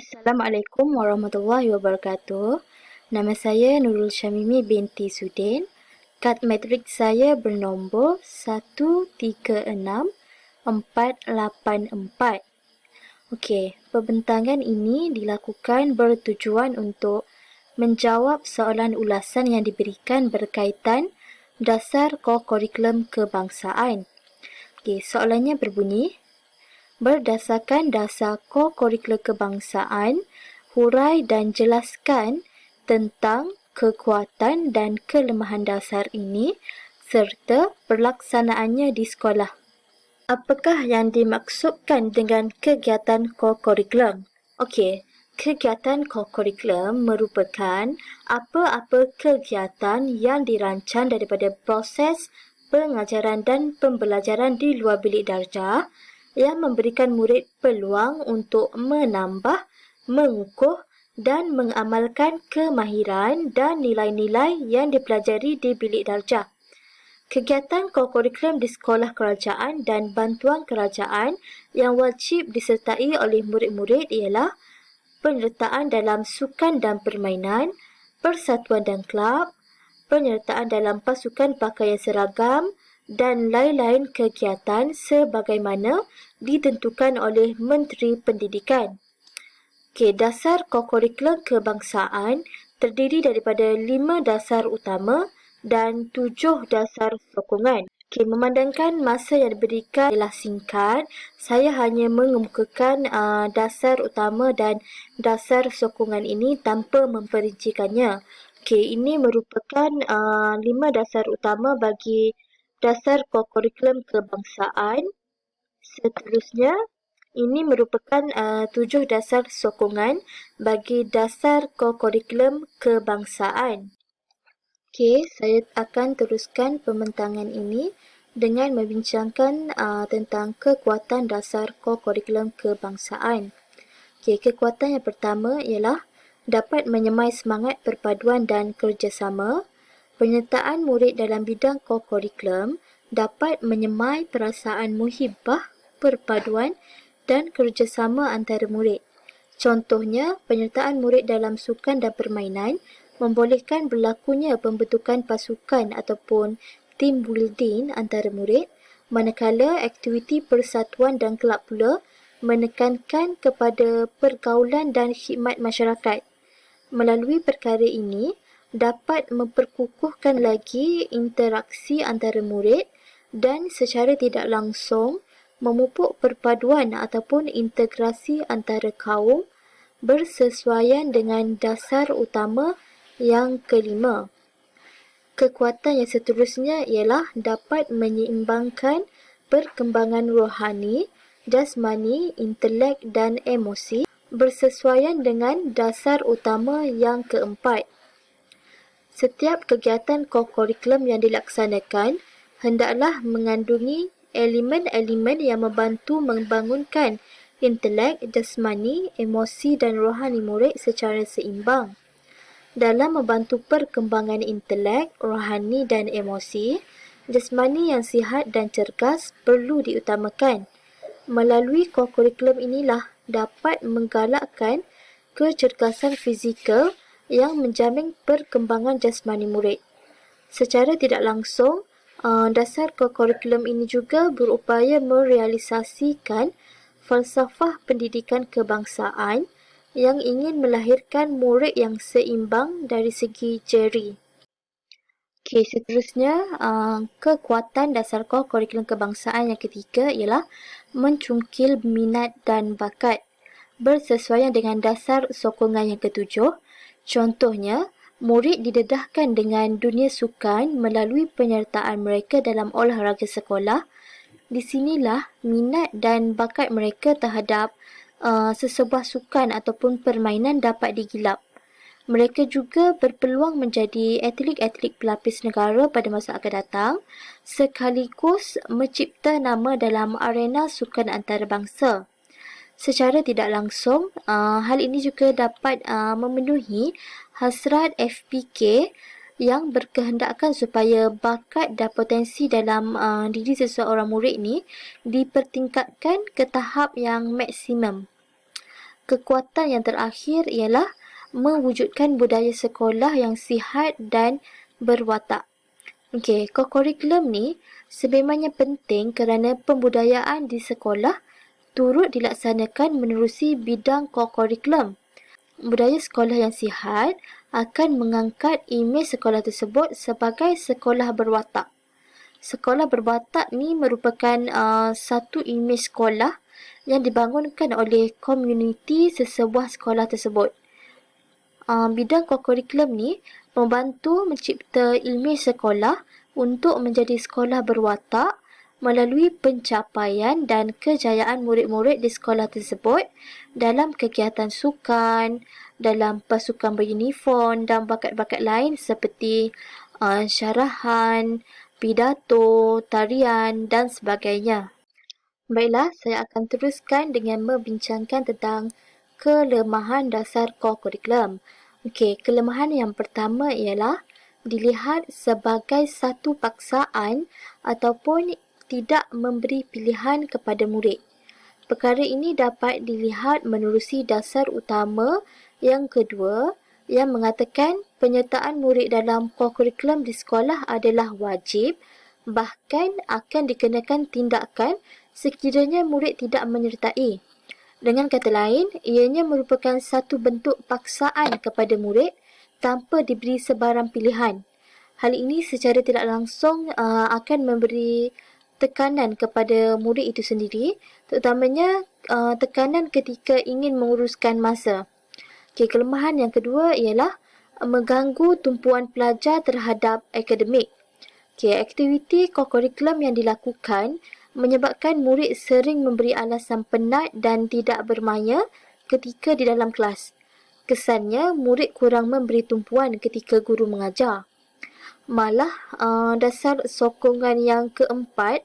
Assalamualaikum warahmatullahi wabarakatuh. Nama saya Nurul Syamimi binti Sudin. Kad matrik saya bernombor 136484. Okey, pembentangan ini dilakukan bertujuan untuk menjawab soalan ulasan yang diberikan berkaitan dasar kurikulum kebangsaan. Okey, soalannya berbunyi, berdasarkan dasar kurikulum kebangsaan, hurai dan jelaskan tentang kekuatan dan kelemahan dasar ini serta pelaksanaannya di sekolah. Apakah yang dimaksudkan dengan kegiatan kurikulum? Okey, kegiatan kurikulum merupakan apa-apa kegiatan yang dirancang daripada proses pengajaran dan pembelajaran di luar bilik darjah yang memberikan murid peluang untuk menambah, mengukuh dan mengamalkan kemahiran dan nilai-nilai yang dipelajari di bilik darjah. Kegiatan kurikulum di sekolah kerajaan dan bantuan kerajaan yang wajib disertai oleh murid-murid ialah penyertaan dalam sukan dan permainan, persatuan dan kelab, penyertaan dalam pasukan pakaian seragam dan lain-lain kegiatan sebagaimana ditentukan oleh Menteri Pendidikan. Okey, dasar kurikulum kebangsaan terdiri daripada 5 dasar utama dan 7 dasar sokongan. Okey, memandangkan masa yang diberikan adalah singkat, saya hanya mengemukakan dasar utama dan dasar sokongan ini tanpa memperincikannya. Okey, ini merupakan 5 dasar utama bagi dasar kurikulum kebangsaan. Seterusnya, ini merupakan 7 dasar sokongan bagi dasar kurikulum kebangsaan. Okey, saya akan teruskan pembentangan ini dengan membincangkan tentang kekuatan dasar kurikulum kebangsaan. Okey, kekuatan yang pertama ialah dapat menyemai semangat perpaduan dan kerjasama. Penyertaan murid dalam bidang kurikulum dapat menyemai perasaan muhibbah, perpaduan dan kerjasama antara murid. Contohnya, penyertaan murid dalam sukan dan permainan membolehkan berlakunya pembentukan pasukan ataupun team building antara murid, manakala aktiviti persatuan dan kelab pula menekankan kepada pergaulan dan khidmat masyarakat. Melalui perkara ini, dapat memperkukuhkan lagi interaksi antara murid dan secara tidak langsung memupuk perpaduan ataupun integrasi antara kaum bersesuaian dengan dasar utama yang kelima. Kekuatan yang seterusnya ialah dapat menyeimbangkan perkembangan rohani, jasmani, intelek dan emosi bersesuaian dengan dasar utama yang keempat. Setiap kegiatan kurikulum yang dilaksanakan hendaklah mengandungi elemen-elemen yang membantu membangunkan intelek, jasmani, emosi dan rohani murid secara seimbang. Dalam membantu perkembangan intelek, rohani dan emosi, jasmani yang sihat dan cergas perlu diutamakan. Melalui kurikulum inilah dapat menggalakkan kecergasan fizikal yang menjamin perkembangan jasmani murid. Secara tidak langsung, dasar kurikulum ini juga berupaya merealisasikan falsafah pendidikan kebangsaan yang ingin melahirkan murid yang seimbang dari segi jeri. Okey, seterusnya, kekuatan dasar kurikulum kebangsaan yang ketiga ialah mencungkil minat dan bakat bersesuaian dengan dasar sokongan yang ketujuh. Contohnya, murid didedahkan dengan dunia sukan melalui penyertaan mereka dalam olahraga sekolah. Di sinilah minat dan bakat mereka terhadap sesebuah sukan ataupun permainan dapat digilap. Mereka juga berpeluang menjadi atlet-atlet pelapis negara pada masa akan datang, sekaligus mencipta nama dalam arena sukan antarabangsa. Secara tidak langsung, hal ini juga dapat memenuhi hasrat FPK yang berkehendakkan supaya bakat dan potensi dalam diri seseorang murid ni dipertingkatkan ke tahap yang maksimum. Kekuatan yang terakhir ialah mewujudkan budaya sekolah yang sihat dan berwatak. Okey, kokurikulum ni sebenarnya penting kerana pembudayaan di sekolah turut dilaksanakan menerusi bidang kokurikulum. Budaya sekolah yang sihat akan mengangkat imej sekolah tersebut sebagai sekolah berwatak. Sekolah berwatak ni merupakan satu imej sekolah yang dibangunkan oleh komuniti sesebuah sekolah tersebut. Bidang kokurikulum ni membantu mencipta imej sekolah untuk menjadi sekolah berwatak melalui pencapaian dan kejayaan murid-murid di sekolah tersebut dalam kegiatan sukan, dalam pasukan beruniform dan bakat-bakat lain seperti syarahan, pidato, tarian dan sebagainya. Baiklah, saya akan teruskan dengan membincangkan tentang kelemahan dasar kokurikulum. Okey, kelemahan yang pertama ialah dilihat sebagai satu paksaan ataupun tidak memberi pilihan kepada murid. Perkara ini dapat dilihat menerusi dasar utama yang kedua yang mengatakan penyertaan murid dalam kokurikulum di sekolah adalah wajib, bahkan akan dikenakan tindakan sekiranya murid tidak menyertai. Dengan kata lain, ianya merupakan satu bentuk paksaan kepada murid tanpa diberi sebarang pilihan. Hal ini secara tidak langsung akan memberi tekanan kepada murid itu sendiri, terutamanya tekanan ketika ingin menguruskan masa. Okay, kelemahan yang kedua ialah mengganggu tumpuan pelajar terhadap akademik. Okay, aktiviti kokurikulum yang dilakukan menyebabkan murid sering memberi alasan penat dan tidak bermaya ketika di dalam kelas. Kesannya, murid kurang memberi tumpuan ketika guru mengajar. Malah, dasar sokongan yang keempat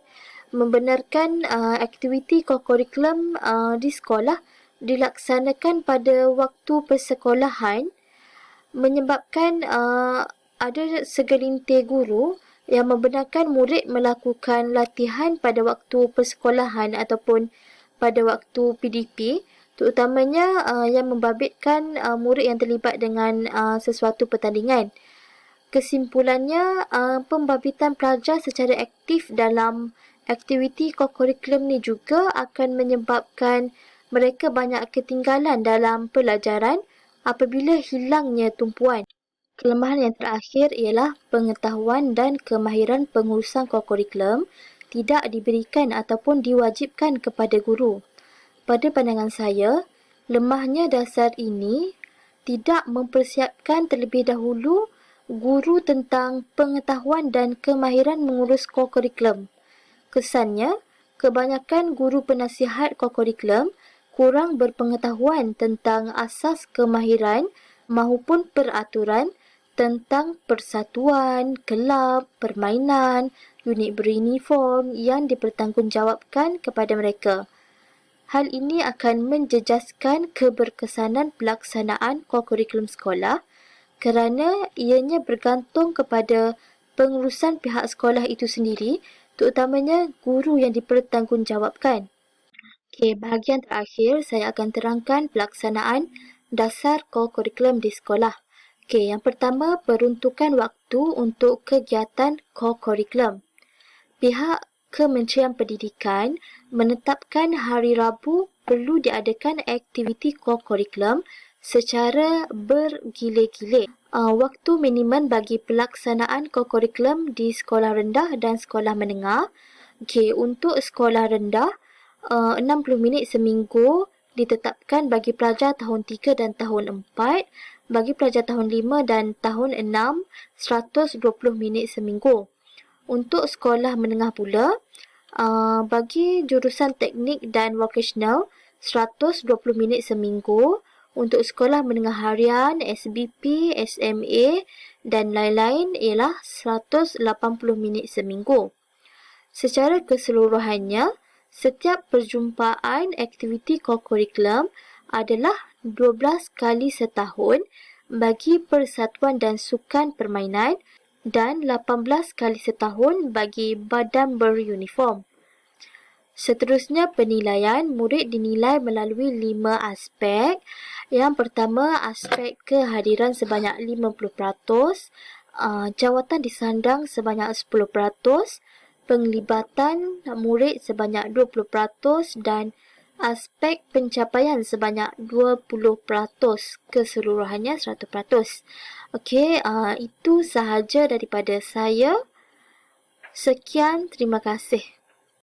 membenarkan aktiviti kokurikulum di sekolah dilaksanakan pada waktu persekolahan menyebabkan ada segelintir guru yang membenarkan murid melakukan latihan pada waktu persekolahan ataupun pada waktu PDP, terutamanya yang membabitkan murid yang terlibat dengan sesuatu pertandingan. Kesimpulannya, pembabitan pelajar secara aktif dalam aktiviti kokurikulum ni juga akan menyebabkan mereka banyak ketinggalan dalam pelajaran apabila hilangnya tumpuan. Kelemahan yang terakhir ialah pengetahuan dan kemahiran pengurusan kokurikulum tidak diberikan ataupun diwajibkan kepada guru. Pada pandangan saya, lemahnya dasar ini tidak mempersiapkan terlebih dahulu guru tentang pengetahuan dan kemahiran mengurus kokurikulum. Kesannya, kebanyakan guru penasihat kokurikulum kurang berpengetahuan tentang asas kemahiran maupun peraturan tentang persatuan, kelab, permainan, unit beruniform yang dipertanggungjawabkan kepada mereka. Hal ini akan menjejaskan keberkesanan pelaksanaan kokurikulum sekolah kerana ianya bergantung kepada pengurusan pihak sekolah itu sendiri, terutamanya guru yang dipertanggungjawabkan. Okey, bahagian terakhir saya akan terangkan pelaksanaan dasar kokurikulum di sekolah. Okey, yang pertama, peruntukan waktu untuk kegiatan kokurikulum. Pihak Kementerian Pendidikan menetapkan hari Rabu perlu diadakan aktiviti kokurikulum secara bergile-gile. Waktu minimum bagi pelaksanaan kokurikulum di sekolah rendah dan sekolah menengah. Okey, untuk sekolah rendah, 60 minit seminggu ditetapkan bagi pelajar tahun 3 dan tahun 4. Bagi pelajar tahun 5 dan tahun 6, 120 minit seminggu. Untuk sekolah menengah pula, bagi jurusan teknik dan vocational, 120 minit seminggu. Untuk sekolah menengah harian, SBP, SMA dan lain-lain ialah 180 minit seminggu. Secara keseluruhannya, setiap perjumpaan aktiviti kokurikulum adalah 12 kali setahun bagi persatuan dan sukan permainan dan 18 kali setahun bagi badan beruniform. Seterusnya, penilaian. Murid dinilai melalui 5 aspek. Yang pertama, aspek kehadiran sebanyak 50%, jawatan disandang sebanyak 10%, penglibatan murid sebanyak 20% dan aspek pencapaian sebanyak 20%, keseluruhannya 100%. Okey, itu sahaja daripada saya. Sekian, terima kasih.